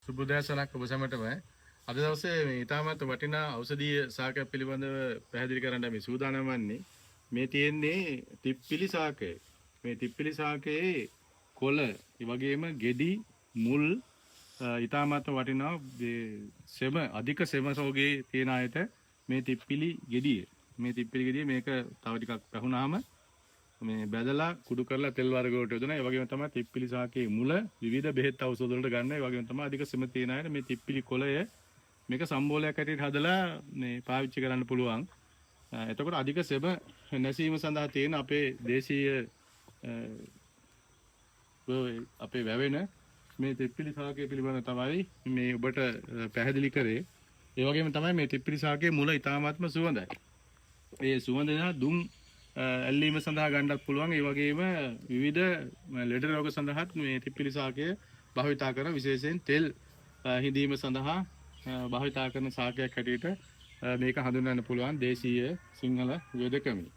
සුබුදෑසනක් ඔබ සැමටම අද දවසේ මේ ඊටමත් වටිනා ඖෂධීය ශාකයක් පිළිබඳව පැහැදිලි කරන්න මේ සූදානම් වන්නේ. මේ තියෙන්නේ තිප්පිලි ශාකය. මේ තිප්පිලි ශාකයේ කොළ, ඒ වගේම ගෙඩි, මුල් ඊටමත් වටිනා සෙම අධික සෙම රෝගේ තියෙන අයට මේ තිප්පිලි ගෙඩිය. මේ තිප්පිලි ගෙඩිය මේක තව ටිකක් පැහුනාම මේ බැදලා කුඩු කරලා තෙල් වර්ග වලට යොදනවා. ඒ වගේම තමයි තිප්පිලි ශාකයේ මුල විවිධ බෙහෙත් ඖෂධ වලට ගන්න. ඒ වගේම තමයි අධික සෙම තියෙන අයට මේ තිප්පිලි කොළය මේක සම්බෝලයක් ඇටියට හදලා මේ පාවිච්චි කරන්න පුළුවන්. එතකොට අධික සෙම නැසීම සඳහා තියෙන අපේ දේශීය අපේ වැවෙන මේ තිප්පිලි ශාකය පිළිබඳව තමයි මේ ඔබට පැහැදිලි කරේ. ඒ වගේම තමයි මේ තිප්පිලි ශාකයේ මුල ඉතාමත්ම සුවඳයි. ඒ සුවඳ දුම් ඇල්ලීම සඳහා ගන්නත් පුළුවන්. ඒ වගේම විවිධ ලෙඩ රෝග සඳහාත් මේ තිප්පිලි ශාකය භාවිතා කරන විශේෂයෙන් තෙල් හිඳීම සඳහා භාවිතා කරන ශාකයක් හැටියට මේක හඳුන්වන්න පුළුවන් දේශීය සිංහල වේදකමයි.